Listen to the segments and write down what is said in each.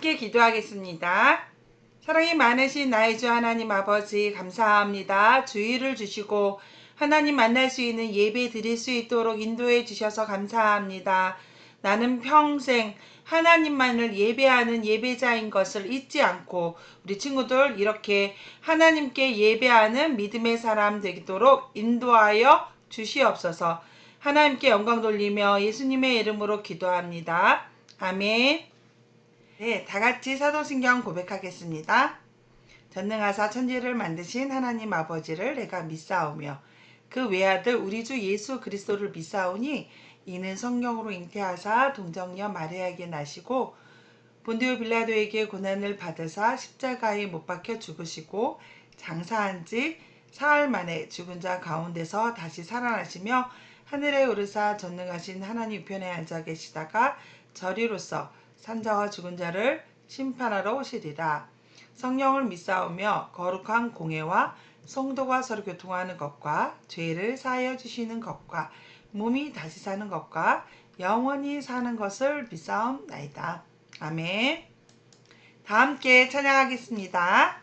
함께 기도하겠습니다. 사랑이 많으신 나의 주 하나님 아버지 감사합니다. 주의를 주시고 하나님 만날 수 있는 예배 드릴 수 있도록 인도해 주셔서 감사합니다. 나는 평생 하나님만을 예배하는 예배자인 것을 잊지 않고 우리 친구들 이렇게 하나님께 예배하는 믿음의 사람 되도록 인도하여 주시옵소서. 하나님께 영광 돌리며 예수님의 이름으로 기도합니다. 아멘. 네, 다같이 사도신경 고백하겠습니다. 전능하사 천지를 만드신 하나님 아버지를 내가 믿사오며 그 외아들 우리 주 예수 그리스도를 믿사오니 이는 성령으로 잉태하사 동정녀 마리아에게 나시고 본디오 빌라도에게 고난을 받으사 십자가에 못 박혀 죽으시고 장사한 지 사흘 만에 죽은 자 가운데서 다시 살아나시며 하늘에 오르사 전능하신 하나님 우편에 앉아 계시다가 저리로서 산자와 죽은 자를 심판하러 오시리라. 성령을 믿사오며 거룩한 공회와 성도가 서로 교통하는 것과 죄를 사하여 주시는 것과 몸이 다시 사는 것과 영원히 사는 것을 믿사옵나이다. 아멘. 다 함께 찬양하겠습니다.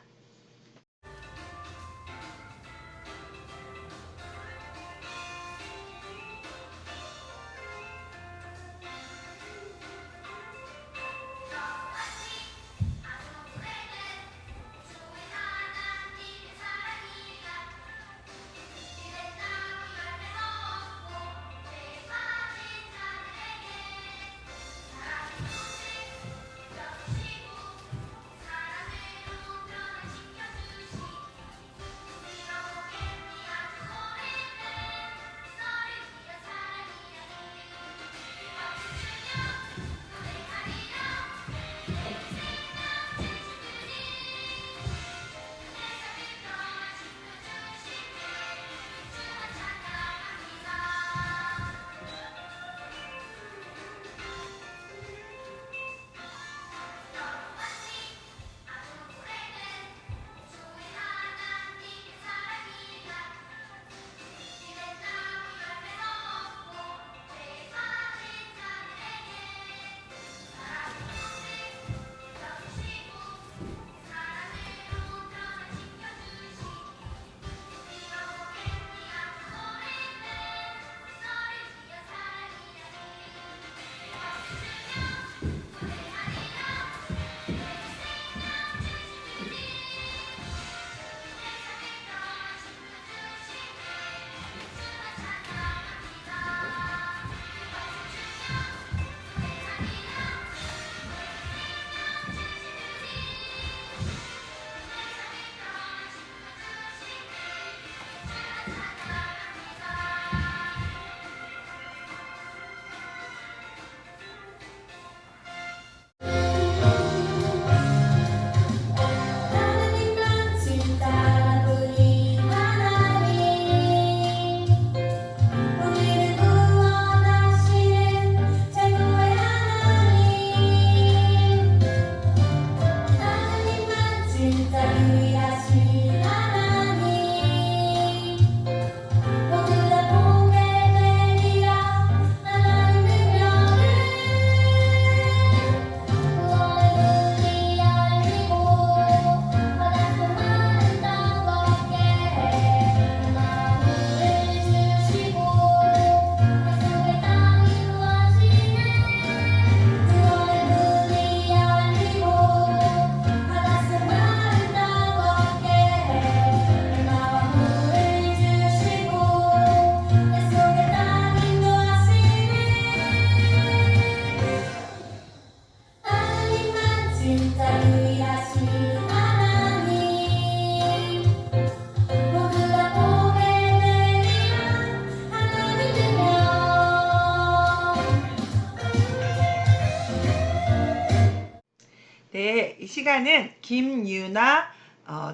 네, 이 시간은 김유나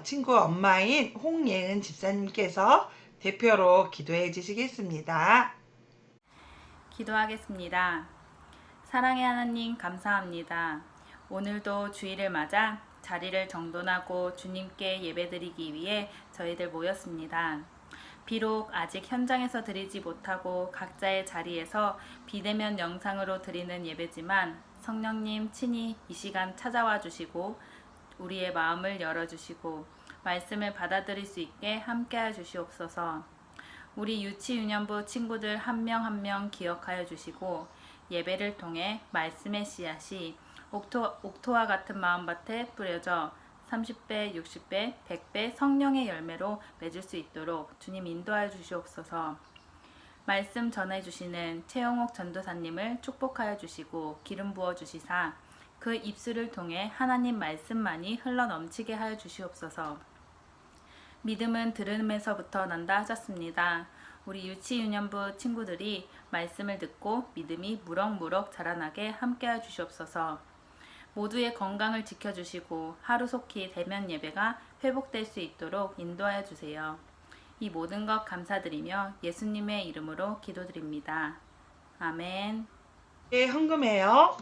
친구 엄마인 홍예은 집사님께서 대표로 기도해 주시겠습니다. 기도하겠습니다. 사랑의 하나님 감사합니다. 오늘도 주일을 맞아 자리를 정돈하고 주님께 예배드리기 위해 저희들 모였습니다. 비록 아직 현장에서 드리지 못하고 각자의 자리에서 비대면 영상으로 드리는 예배지만 성령님 친히 이 시간 찾아와 주시고 우리의 마음을 열어주시고 말씀을 받아들일 수 있게 함께해 주시옵소서. 우리 유치유년부 친구들 한 명 한 명 기억하여 주시고 예배를 통해 말씀의 씨앗이 옥토와 같은 마음밭에 뿌려져 30배, 60배, 100배 성령의 열매로 맺을 수 있도록 주님 인도하여 주시옵소서. 말씀 전해주시는 최영옥 전도사님을 축복하여 주시고 기름 부어 주시사 그 입술을 통해 하나님 말씀만이 흘러넘치게 하여 주시옵소서. 믿음은 들음에서부터 난다 하셨습니다. 우리 유치유년부 친구들이 말씀을 듣고 믿음이 무럭무럭 자라나게 함께해 주시옵소서. 모두의 건강을 지켜주시고 하루속히 대면 예배가 회복될 수 있도록 인도하여 주세요. 이 모든 것 감사드리며 예수님의 이름으로 기도드립니다. 아멘. 네, 헌금해요.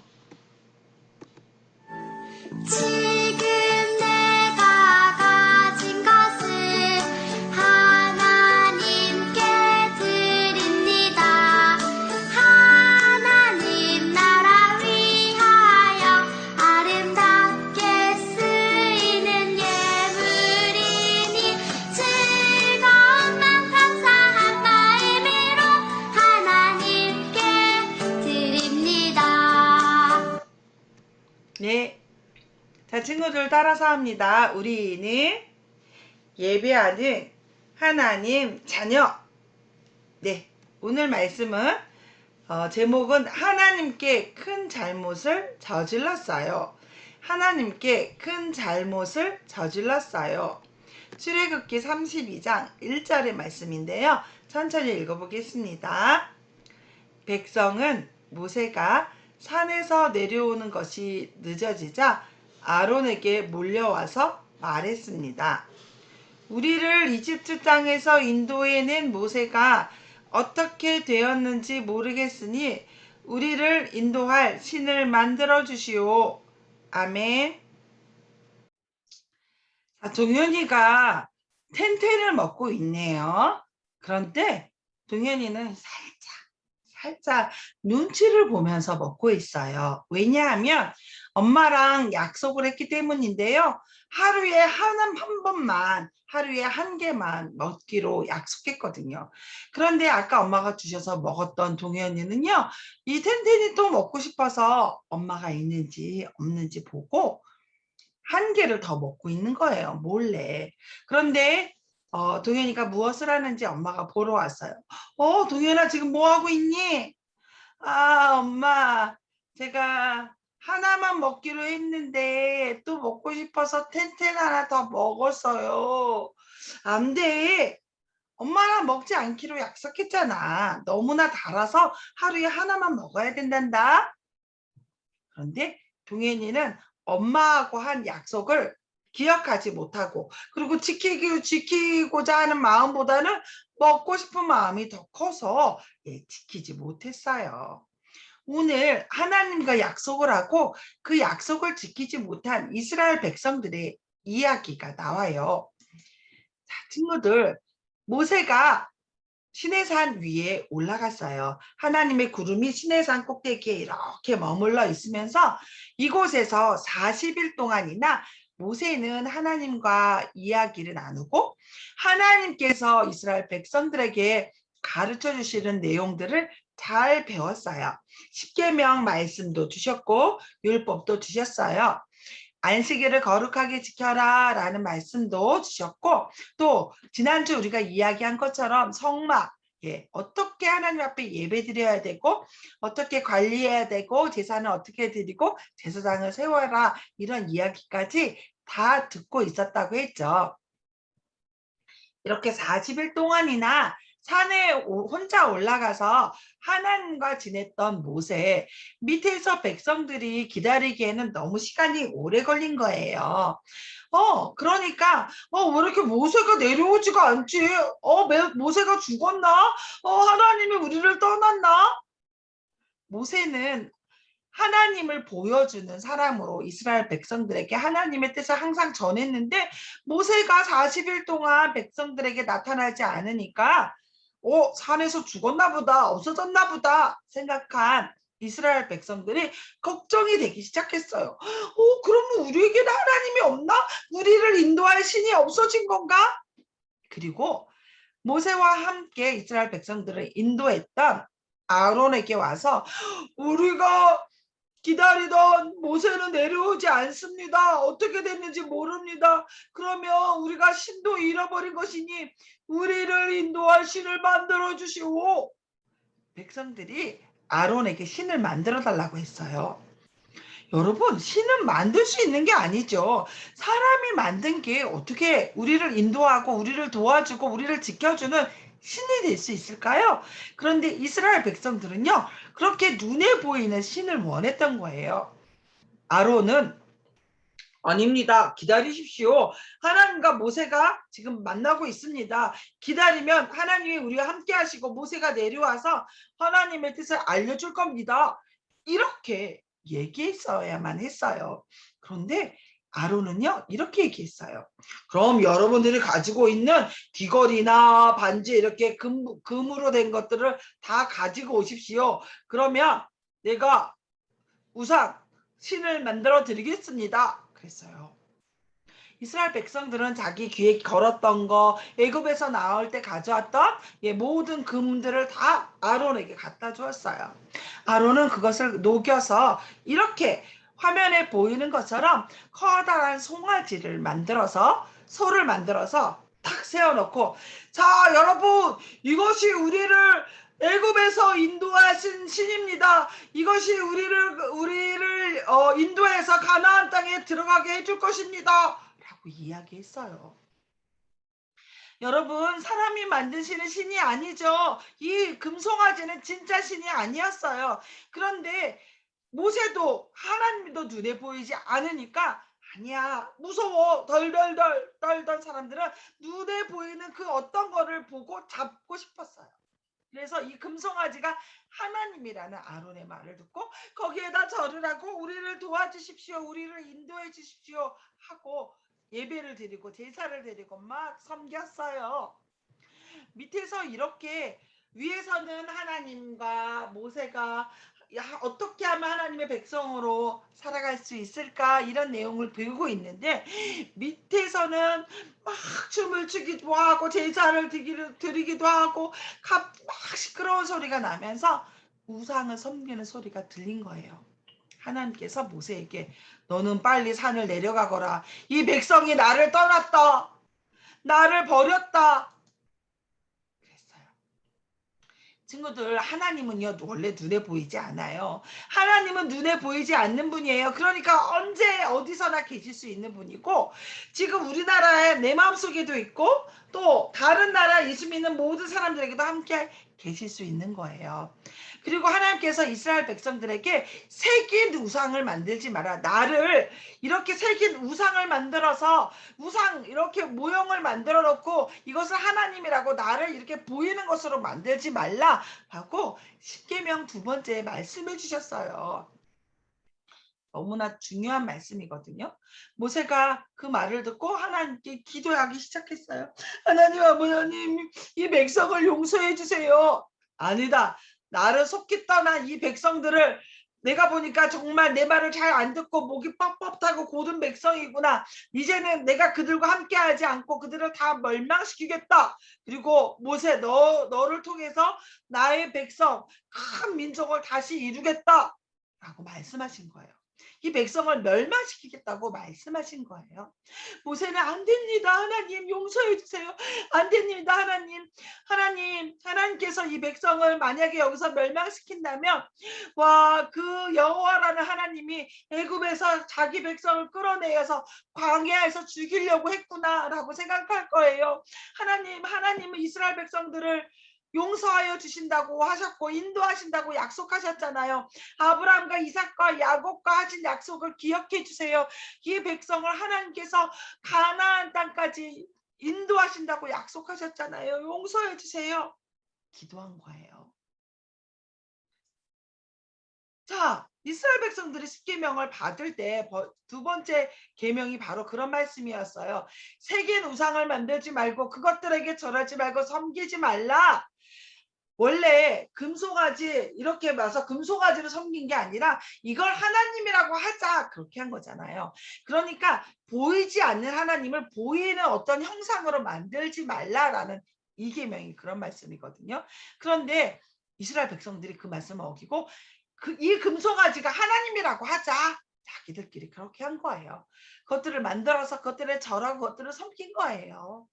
지금 내가 가진 것을 하나님께 드립니다. 하나님 나라 위하여 아름답게 쓰이는 예물이니 즐거운 맘 감사한 마음으로 하나님께 드립니다. 네. 자, 친구들 따라서 합니다. 우리는 예배하는 하나님 자녀. 네, 오늘 말씀은 제목은 하나님께 큰 잘못을 저질렀어요. 하나님께 큰 잘못을 저질렀어요. 출애굽기 32장 1절의 말씀인데요. 천천히 읽어보겠습니다. 백성은 모세가 산에서 내려오는 것이 늦어지자 아론에게 몰려와서 말했습니다. 우리를 이집트 땅에서 인도해낸 모세가 어떻게 되었는지 모르겠으니 우리를 인도할 신을 만들어 주시오. 아멘. 자, 동현이가 텐텐을 먹고 있네요. 그런데 동현이는 살짝 눈치를 보면서 먹고 있어요. 왜냐하면 엄마랑 약속을 했기 때문인데요. 하루에 한 번만, 하루에 한 개만 먹기로 약속했거든요. 그런데 아까 엄마가 주셔서 먹었던 동현이는요. 이 텐텐이 또 먹고 싶어서 엄마가 있는지 없는지 보고 한 개를 더 먹고 있는 거예요. 몰래. 그런데 동현이가 무엇을 하는지 엄마가 보러 왔어요. 동현아 지금 뭐 하고 있니? 아, 엄마, 제가 하나만 먹기로 했는데 또 먹고 싶어서 텐텐 하나 더 먹었어요. 안 돼. 엄마랑 먹지 않기로 약속했잖아. 너무나 달아서 하루에 하나만 먹어야 된단다. 그런데 동현이는 엄마하고 한 약속을 기억하지 못하고 그리고 지키고자 하는 마음보다는 먹고 싶은 마음이 더 커서 지키지 못했어요. 오늘 하나님과 약속을 하고 그 약속을 지키지 못한 이스라엘 백성들의 이야기가 나와요. 자, 친구들, 모세가 시내산 위에 올라갔어요. 하나님의 구름이 시내산 꼭대기에 이렇게 머물러 있으면서 이곳에서 40일 동안이나 모세는 하나님과 이야기를 나누고 하나님께서 이스라엘 백성들에게 가르쳐 주시는 내용들을 잘 배웠어요. 십계명 말씀도 주셨고 율법도 주셨어요. 안식일을 거룩하게 지켜라 라는 말씀도 주셨고 또 지난주 우리가 이야기한 것처럼 성막 어떻게 하나님 앞에 예배 드려야 되고 어떻게 관리해야 되고 제사는 어떻게 드리고 제사장을 세워라 이런 이야기까지 다 듣고 있었다고 했죠. 이렇게 40일 동안이나 산에 혼자 올라가서 하나님과 지냈던 모세, 밑에서 백성들이 기다리기에는 너무 시간이 오래 걸린 거예요. 그러니까 왜 이렇게 모세가 내려오지가 않지? 모세가 죽었나? 하나님이 우리를 떠났나? 모세는 하나님을 보여주는 사람으로 이스라엘 백성들에게 하나님의 뜻을 항상 전했는데 모세가 40일 동안 백성들에게 나타나지 않으니까 산에서 죽었나 보다, 없어졌나 보다 생각한 이스라엘 백성들이 걱정이 되기 시작했어요. 그러면 우리에게는 하나님이 없나? 우리를 인도할 신이 없어진 건가? 그리고 모세와 함께 이스라엘 백성들을 인도했던 아론에게 와서 우리가 기다리던 모세는 내려오지 않습니다. 어떻게 됐는지 모릅니다. 그러면 우리가 신도 잃어버린 것이니 우리를 인도할 신을 만들어 주시오. 백성들이 아론에게 신을 만들어 달라고 했어요. 여러분, 신은 만들 수 있는 게 아니죠. 사람이 만든 게 어떻게 우리를 인도하고 우리를 도와주고 우리를 지켜주는 신이 될 수 있을까요? 그런데 이스라엘 백성들은요, 그렇게 눈에 보이는 신을 원했던 거예요. 아론은 아닙니다. 기다리십시오. 하나님과 모세가 지금 만나고 있습니다. 기다리면 하나님이 우리와 함께 하시고 모세가 내려와서 하나님의 뜻을 알려줄 겁니다. 이렇게 얘기했어야만 했어요. 그런데 아론은요, 이렇게 얘기했어요. 그럼 여러분들이 가지고 있는 귀걸이나 반지 이렇게 금으로 된 것들을 다 가지고 오십시오. 그러면 내가 우상 신을 만들어 드리겠습니다. 그랬어요. 이스라엘 백성들은 자기 귀에 걸었던 거, 애굽에서 나올 때 가져왔던 모든 금들을 다 아론에게 갖다 주었어요. 아론은 그것을 녹여서 이렇게 화면에 보이는 것처럼 커다란 송아지를 만들어서 소를 만들어서 탁 세워놓고, 자 여러분, 이것이 우리를 애굽에서 인도하신 신입니다. 이것이 우리를 인도해서 가나안 땅에 들어가게 해줄 것입니다. 라고 이야기했어요. 여러분, 사람이 만드시는 신이 아니죠. 이 금송아지는 진짜 신이 아니었어요. 그런데 모세도 하나님도 눈에 보이지 않으니까 아니야, 무서워, 덜덜덜 떨던 사람들은 눈에 보이는 그 어떤 거를 보고 잡고 싶었어요. 그래서 이 금송아지가 하나님이라는 아론의 말을 듣고 거기에다 절을 하고 우리를 도와주십시오, 우리를 인도해 주십시오 하고 예배를 드리고 제사를 드리고 막 섬겼어요. 밑에서 이렇게, 위에서는 하나님과 모세가 어떻게 하면 하나님의 백성으로 살아갈 수 있을까 이런 내용을 배우고 있는데, 밑에서는 막 춤을 추기도 하고 제사를 드리기도 하고 막 시끄러운 소리가 나면서 우상을 섬기는 소리가 들린 거예요. 하나님께서 모세에게 너는 빨리 산을 내려가거라. 이 백성이 나를 떠났다. 나를 버렸다. 그랬어요. 친구들, 하나님은요 원래 눈에 보이지 않아요. 하나님은 눈에 보이지 않는 분이에요. 그러니까 언제 어디서나 계실 수 있는 분이고, 지금 우리나라에 내 마음속에도 있고 또 다른 나라 예수 믿는 모든 사람들에게도 함께 계실 수 있는 거예요. 그리고 하나님께서 이스라엘 백성들에게 새긴 우상을 만들지 마라. 나를 이렇게 새긴 우상을 만들어서 우상 이렇게 모형을 만들어 놓고 이것을 하나님이라고 나를 이렇게 보이는 것으로 만들지 말라라고 십계명 2번째 말씀해 주셨어요. 너무나 중요한 말씀이거든요. 모세가 그 말을 듣고 하나님께 기도하기 시작했어요. 하나님, 아버님, 이 백성을 용서해 주세요. 아니다. 나를 속기 떠난 이 백성들을 내가 보니까 정말 내 말을 잘 안 듣고 목이 뻣뻣하고 고든 백성이구나. 이제는 내가 그들과 함께하지 않고 그들을 다 멸망시키겠다. 그리고 모세, 너를 통해서 나의 백성, 큰 민족을 다시 이루겠다. 라고 말씀하신 거예요. 이 백성을 멸망시키겠다고 말씀하신 거예요. 모세는 안 됩니다. 하나님 용서해 주세요. 안 됩니다. 하나님께서 이 백성을 만약에 여기서 멸망시킨다면 그 여호와라는 하나님이 애굽에서 자기 백성을 끌어내어서 광야에서 죽이려고 했구나라고 생각할 거예요. 하나님은 이스라엘 백성들을 용서하여 주신다고 하셨고 인도하신다고 약속하셨잖아요. 아브라함과 이삭과 야곱과 하신 약속을 기억해 주세요. 이 백성을 하나님께서 가나안 땅까지 인도하신다고 약속하셨잖아요. 용서해 주세요. 기도한 거예요. 자, 이스라엘 백성들이 십계명을 받을 때 2번째 계명이 바로 그런 말씀이었어요. 새긴 우상을 만들지 말고 그것들에게 절하지 말고 섬기지 말라. 원래 금송아지 이렇게 와서 금송아지를 섬긴 게 아니라 이걸 하나님이라고 하자 그렇게 한 거잖아요. 그러니까 보이지 않는 하나님을 보이는 어떤 형상으로 만들지 말라라는 이 계명이 그런 말씀이거든요. 그런데 이스라엘 백성들이 그 말씀을 어기고 이 금송아지가 하나님이라고 하자 자기들끼리 그렇게 한 거예요. 그것들을 만들어서 그것들을 절하고 그것들을 섬긴 거예요.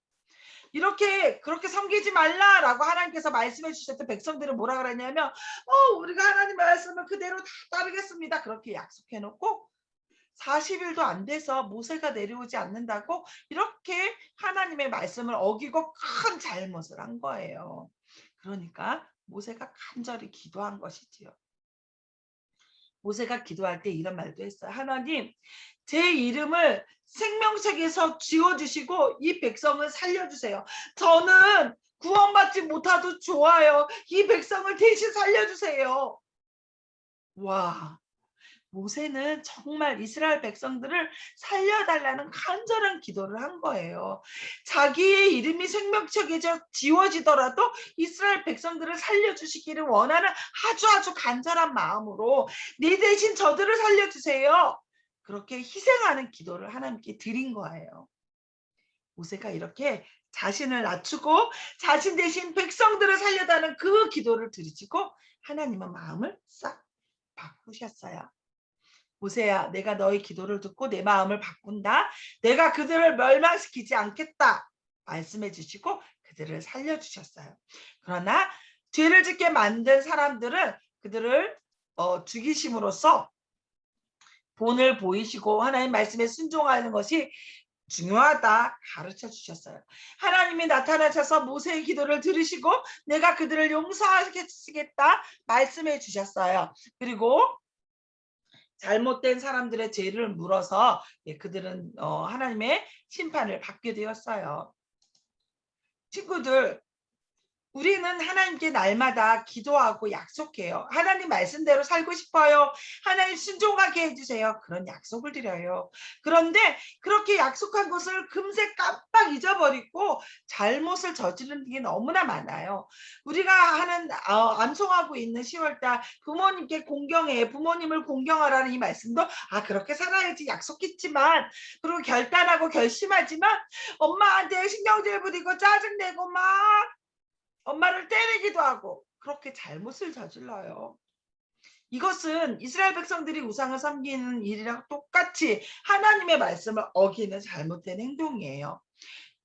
그렇게 섬기지 말라라고 하나님께서 말씀해 주셨던 백성들은 뭐라 그랬냐면 우리가 하나님의 말씀을 그대로 다 따르겠습니다. 그렇게 약속해 놓고 40일도 안 돼서 모세가 내려오지 않는다고 이렇게 하나님의 말씀을 어기고 큰 잘못을 한 거예요. 그러니까 모세가 간절히 기도한 것이지요. 모세가 기도할 때 이런 말도 했어요. 하나님, 제 이름을 생명책에서 지워주시고 이 백성을 살려주세요. 저는 구원받지 못하도 좋아요. 이 백성을 대신 살려주세요. 와, 모세는 정말 이스라엘 백성들을 살려달라는 간절한 기도를 한 거예요. 자기의 이름이 생명책에서 지워지더라도 이스라엘 백성들을 살려주시기를 원하는 아주 간절한 마음으로 내 대신 저들을 살려주세요. 그렇게 희생하는 기도를 하나님께 드린 거예요. 모세가 이렇게 자신을 낮추고 자신 대신 백성들을 살려다는 그 기도를 드리시고 하나님은 마음을 싹 바꾸셨어요. 모세야, 내가 너의 기도를 듣고 내 마음을 바꾼다. 내가 그들을 멸망시키지 않겠다. 말씀해 주시고 그들을 살려주셨어요. 그러나 죄를 짓게 만든 사람들은 그들을 죽이심으로써 본을 보이시고 하나님 말씀에 순종하는 것이 중요하다 가르쳐 주셨어요. 하나님이 나타나셔서 모세의 기도를 들으시고 내가 그들을 용서하시겠다 말씀해 주셨어요. 그리고 잘못된 사람들의 죄를 물어서 그들은 하나님의 심판을 받게 되었어요. 친구들, 우리는 하나님께 날마다 기도하고 약속해요. 하나님 말씀대로 살고 싶어요. 하나님 순종하게 해주세요. 그런 약속을 드려요. 그런데 그렇게 약속한 것을 금세 깜빡 잊어버리고 잘못을 저지르는 게 너무나 많아요. 우리가 하는 암송하고 있는 10월달 부모님께 공경해, 부모님을 공경하라는 이 말씀도 그렇게 살아야지 약속했지만 그리고 결단하고 결심하지만 엄마한테 신경질 부리고 짜증내고 막 엄마를 때리기도 하고 그렇게 잘못을 저질러요. 이것은 이스라엘 백성들이 우상을 섬기는 일이랑 똑같이 하나님의 말씀을 어기는 잘못된 행동이에요.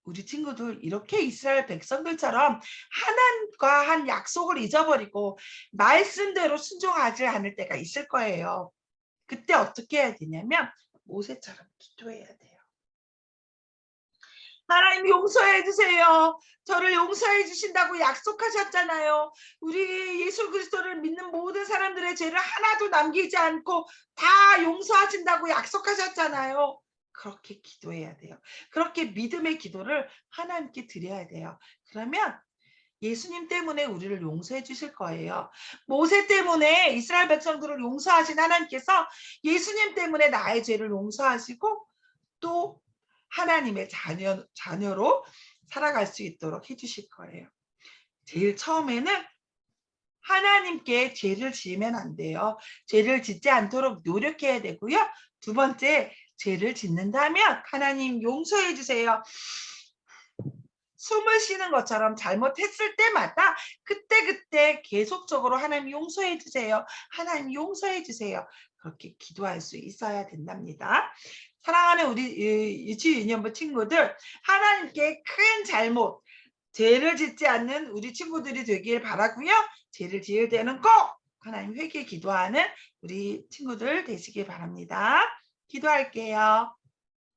우리 친구들 이렇게 이스라엘 백성들처럼 하나님과 한 약속을 잊어버리고 말씀대로 순종하지 않을 때가 있을 거예요. 그때 어떻게 해야 되냐면 모세처럼 기도해야 돼요. 하나님 용서해 주세요. 저를 용서해 주신다고 약속하셨잖아요. 우리 예수 그리스도를 믿는 모든 사람들의 죄를 하나도 남기지 않고 다 용서하신다고 약속하셨잖아요. 그렇게 기도해야 돼요. 그렇게 믿음의 기도를 하나님께 드려야 돼요. 그러면 예수님 때문에 우리를 용서해 주실 거예요. 모세 때문에 이스라엘 백성들을 용서하신 하나님께서 예수님 때문에 나의 죄를 용서하시고 또 하나님의 자녀로 살아갈 수 있도록 해주실 거예요. 제일 처음에는 하나님께 죄를 지으면 안 돼요. 죄를 짓지 않도록 노력해야 되고요. 두 번째, 죄를 짓는다면 하나님 용서해 주세요. 숨을 쉬는 것처럼 잘못했을 때마다 그때 계속적으로 하나님 용서해 주세요. 하나님 용서해 주세요. 그렇게 기도할 수 있어야 된답니다. 사랑하는 우리 유치유년부 친구들, 하나님께 큰 잘못, 죄를 짓지 않는 우리 친구들이 되길 바라고요. 죄를 지을 때는 꼭 하나님 회개 기도하는 우리 친구들 되시길 바랍니다. 기도할게요.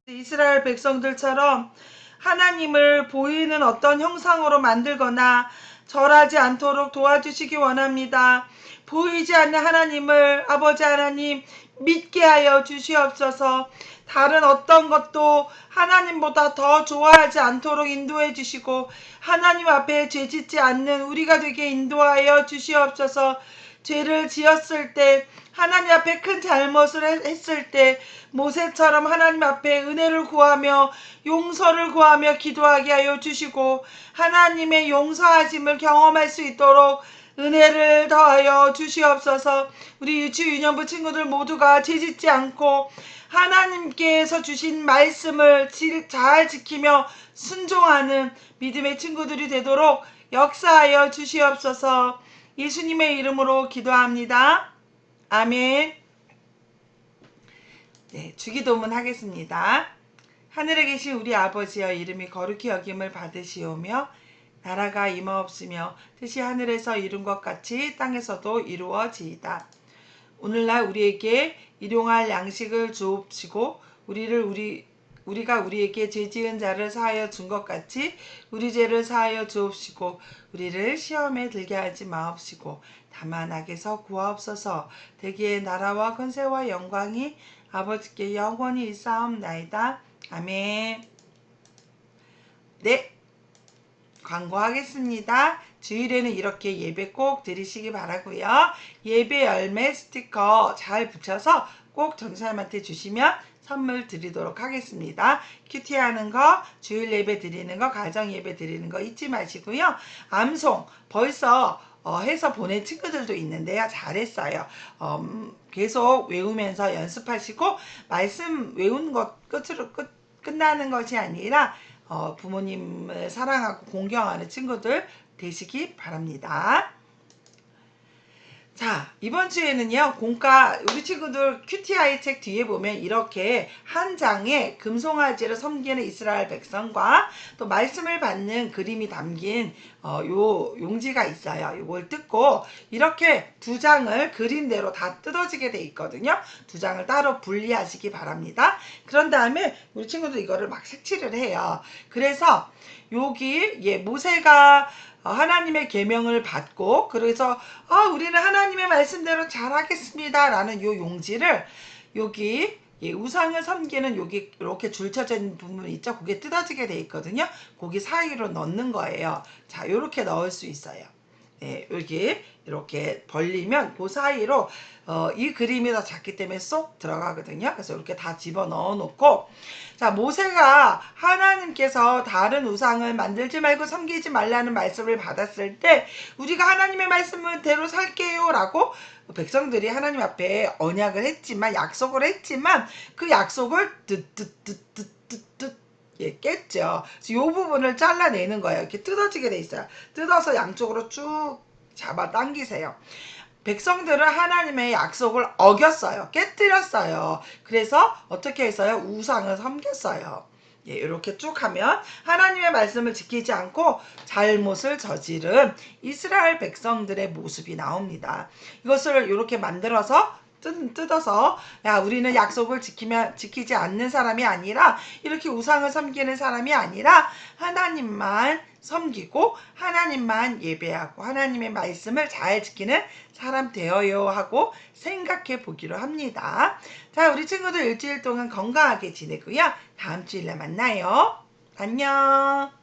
이스라엘 백성들처럼 하나님을 보이는 어떤 형상으로 만들거나 절하지 않도록 도와주시기 원합니다. 보이지 않는 하나님을 아버지 하나님 믿게 하여 주시옵소서. 다른 어떤 것도 하나님보다 더 좋아하지 않도록 인도해 주시고 하나님 앞에 죄짓지 않는 우리가 되게 인도하여 주시옵소서. 죄를 지었을 때 하나님 앞에 큰 잘못을 했을 때 모세처럼 하나님 앞에 은혜를 구하며 용서를 구하며 기도하게 하여 주시고 하나님의 용서하심을 경험할 수 있도록 은혜를 더하여 주시옵소서. 우리 유치유년부 친구들 모두가 죄짓지 않고 하나님께서 주신 말씀을 잘 지키며 순종하는 믿음의 친구들이 되도록 역사하여 주시옵소서. 예수님의 이름으로 기도합니다. 아멘. 네, 주기도문 하겠습니다. 하늘에 계신 우리 아버지여, 이름이 거룩히 여김을 받으시오며 나라가 임하옵시며 뜻이 하늘에서 이룬 것 같이 땅에서도 이루어지이다. 오늘날 우리에게 일용할 양식을 주옵시고 우리가 우리에게 죄 지은 자를 사하여 준 것 같이 우리 죄를 사하여 주옵시고 우리를 시험에 들게 하지 마옵시고 다만 악에서 구하옵소서. 대개의 나라와 권세와 영광이 아버지께 영원히 있사옵나이다. 아멘. 네, 광고하겠습니다. 주일에는 이렇게 예배 꼭 드리시기 바라고요. 예배 열매 스티커 잘 붙여서 꼭 전사님한테 주시면 선물 드리도록 하겠습니다. 큐티하는 거, 주일 예배 드리는 거, 가정 예배 드리는 거 잊지 마시고요. 암송 벌써 해서 보낸 친구들도 있는데요. 잘했어요. 계속 외우면서 연습하시고 말씀 외우는 것 끝으로 끝나는 것이 아니라 부모님을 사랑하고 공경하는 친구들 되시기 바랍니다. 자, 이번 주에는요, 공과 우리 친구들 큐티아이 책 뒤에 보면 이렇게 한 장에 금송아지를 섬기는 이스라엘 백성과 또 말씀을 받는 그림이 담긴 요 용지가 있어요. 이걸 뜯고 이렇게 두 장을 그림대로 다 뜯어지게 돼 있거든요. 두 장을 따로 분리하시기 바랍니다. 그런 다음에 우리 친구들 이거를 막 색칠을 해요. 그래서 여기 모세가 하나님의 계명을 받고 그래서 우리는 하나님의 말씀대로 잘하겠습니다 라는 요 용지를 여기 우상을 섬기는 여기 이렇게 줄쳐져 있는 부분이 있죠. 그게 뜯어지게 돼 있거든요. 거기 사이로 넣는 거예요. 자, 이렇게 넣을 수 있어요. 네, 여기 이렇게 벌리면 그 사이로 이 그림이 더 작기 때문에 쏙 들어가거든요. 그래서 이렇게 다 집어 넣어 놓고, 자, 모세가 하나님께서 다른 우상을 만들지 말고 섬기지 말라는 말씀을 받았을 때 우리가 하나님의 말씀대로 살게요 라고 백성들이 하나님 앞에 언약을 했지만, 약속을 했지만 그 약속을 깼죠. 그래서 이 부분을 잘라내는 거예요. 이렇게 뜯어지게 돼 있어요. 뜯어서 양쪽으로 쭉 잡아 당기세요. 백성들은 하나님의 약속을 어겼어요. 깨뜨렸어요. 그래서 어떻게 했어요? 우상을 섬겼어요. 이렇게 쭉 하면 하나님의 말씀을 지키지 않고 잘못을 저지른 이스라엘 백성들의 모습이 나옵니다. 이것을 이렇게 만들어서 뜯어서 우리는 약속을 지키지 않는 사람이 아니라 이렇게 우상을 섬기는 사람이 아니라 하나님만 섬기고 하나님만 예배하고 하나님의 말씀을 잘 지키는 사람 되어요 하고 생각해 보기로 합니다. 자, 우리 친구들 일주일 동안 건강하게 지내고요. 다음 주일에 만나요. 안녕.